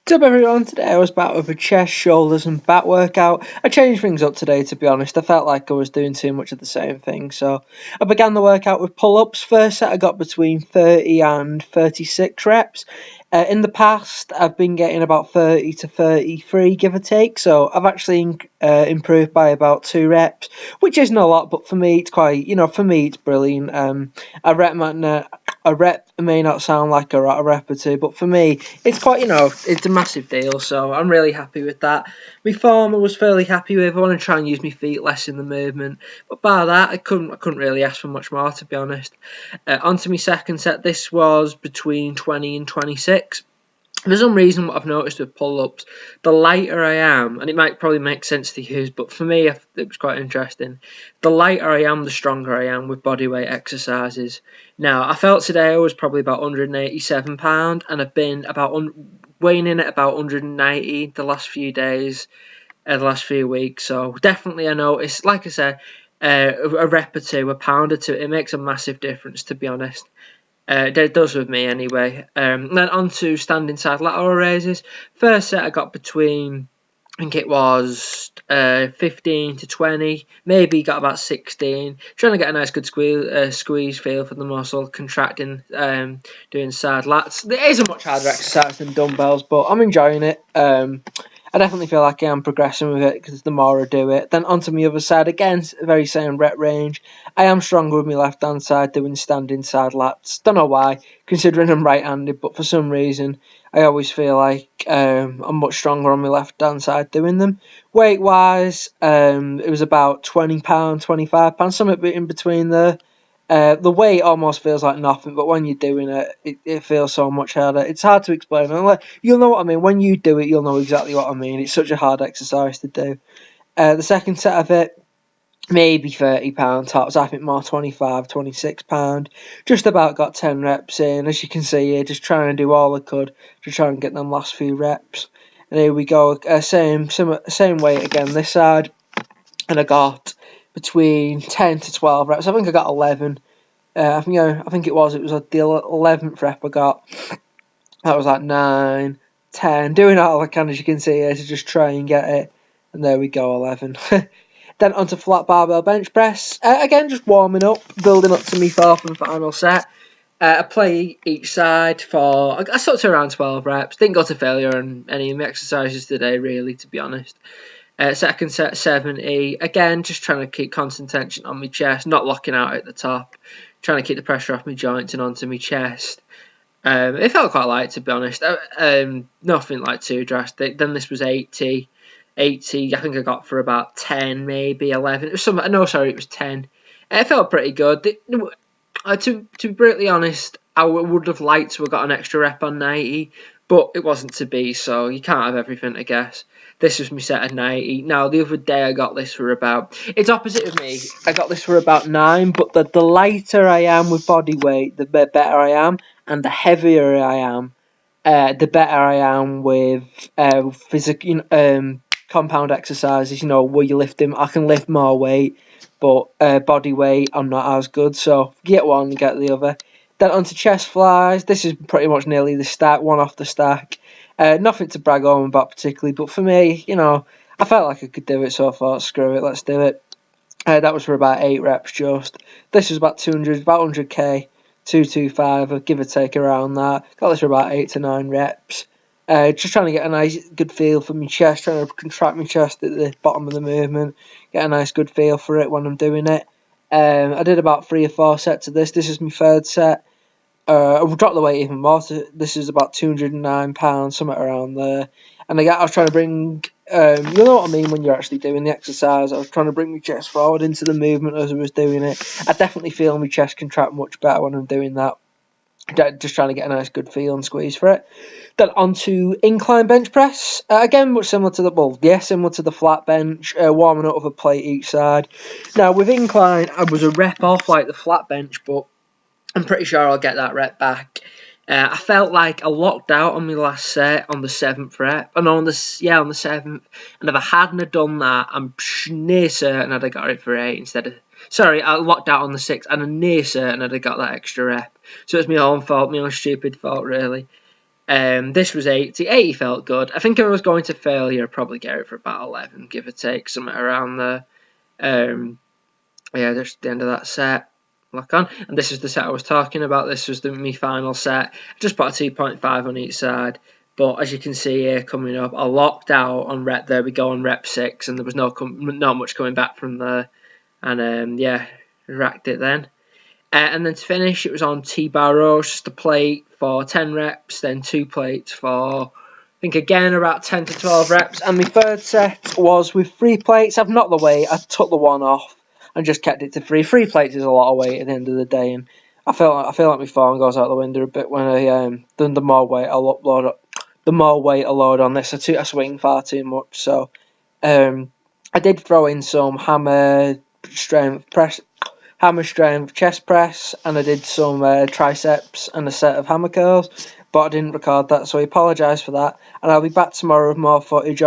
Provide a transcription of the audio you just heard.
What's up everyone, today I was back with a chest, shoulders and back workout. I changed things up today, to be honest. I felt like I was doing too much of the same thing, so I began the workout with pull-ups. First set I got between 30 and 36 reps. In the past I've been getting about 30 to 33 give or take, so I've actually improved by about 2 reps, which isn't a lot, but for me it's quite, for me it's brilliant. A rep may not sound like a rep or two, but for me, it's quite, it's a massive deal. So I'm really happy with that. My form I was fairly happy with. I want to try and use my feet less in the movement, but by that, I couldn't really ask for much more, to be honest. Onto my second set. This was between 20 and 26. For some reason, what I've noticed with pull-ups, the lighter I am, and it might probably make sense to you, but for me, it was quite interesting. The lighter I am, the stronger I am with bodyweight exercises. Now, I felt today I was probably about 187 pound, and I've been weighing in at about 190 the last few days, the last few weeks. So definitely, I noticed. Like I said, a rep or two, a pound or two, it makes a massive difference, to be honest. It does with me anyway. Then on to standing side lateral raises. First set I got between, I think it was 15 to 20, maybe got about 16. Trying to get a nice good squeeze feel for the muscle, contracting, doing side lats. It is a much harder exercise than dumbbells, but I'm enjoying it. I definitely feel like I am progressing with it because the more I do it. Then onto my other side, again, very same rep range. I am stronger with my left hand side doing standing side lats. Don't know why, considering I'm right handed, but for some reason I always feel like I'm much stronger on my left hand side doing them. Weight wise, it was about £20, £25, something in between there. The weight almost feels like nothing, but when you're doing it feels so much harder. It's hard to explain. You'll know what I mean. When you do it, you'll know exactly what I mean. It's such a hard exercise to do. The second set of it, maybe £30 tops. I think more £25, £26. Just about got 10 reps in. As you can see here, just trying to do all I could to try and get them last few reps. And here we go. Same weight again this side. And I got between 10 to 12 reps. I think I got 11. I think it was the 11th rep I got. That was like 9, 10. Doing all I can, as you can see here, to just try and get it. And there we go, 11. Then onto flat barbell bench press. Again, just warming up, building up to my fourth and final set. I play each side for, I stuck to around 12 reps. Didn't go to failure on any of my exercises today, really, to be honest. Second set, 70. Again, just trying to keep constant tension on my chest, not locking out at the top. Trying to keep the pressure off my joints and onto my chest. It felt quite light, to be honest. Nothing like too drastic. Then this was 80. I think I got for about 10, maybe 11. It was it was 10. It felt pretty good. To be brutally honest, I would have liked to have got an extra rep on 90, but it wasn't to be, so you can't have everything, I guess. This was my set at 90. Now, the other day I got this for about... It's opposite of me. I got this for about 9, but the lighter I am with body weight, the better I am, and the heavier I am, the better I am with physical... compound exercises, where you I can lift more weight, but body weight, I'm not as good. So get one, get the other. Then onto chest flies. This is pretty much nearly the stack, one off the stack. Nothing to brag on about particularly, but for me, I felt like I could do it, so I thought, screw it, let's do it. That was for about 8 reps just. This was about 100k, 225, give or take around that. Got this for about 8 to 9 reps. Just trying to get a nice good feel for my chest, trying to contract my chest at the bottom of the movement, get a nice good feel for it when I'm doing it. I did about 3 or 4 sets of this. This is my third set. I dropped the weight even more. So this is about £209, somewhere around there. And I was trying to bring, you know what I mean when you're actually doing the exercise. I was trying to bring my chest forward into the movement as I was doing it. I definitely feel my chest contract much better when I'm doing that. Just trying to get a nice good feel and squeeze for it. Then onto incline bench press. Again, much similar to similar to the flat bench, warming up with a plate each side. Now, with incline, I was a rep off like the flat bench, but I'm pretty sure I'll get that rep back. I felt like I locked out on my last set on the 7th rep. On the 7th. And if I hadn't done that, I'm near certain I'd have got it for 8 instead of... Sorry, I locked out on the 6th, and I'm near certain I'd have got that extra rep. So it's my own fault, my own stupid fault, really. This was 80. 80 felt good. I think if I was going to failure, I'd probably get it for about 11, give or take, something around there. Yeah, just the end of that set. Lock on. And this is the set I was talking about. This was my final set. Just put a 2.5 on each side. But as you can see here, coming up, I locked out on rep. There we go on rep 6, and there was not much coming back from there. And yeah, racked it then. And then to finish, it was on T-bar rows, just a plate for 10 reps, then 2 plates for, I think again, about 10 to 12 reps. And my third set was with 3 plates. I've knocked the weight. I took the one off and just kept it to 3. 3 plates is a lot of weight at the end of the day, and I feel like my form goes out the window a bit when I done the more weight I load on this. I swing far too much, so I did throw in some hammer strength chest press, and I did some triceps and a set of hammer curls, but I didn't record that, so I apologise for that, and I'll be back tomorrow with more footage.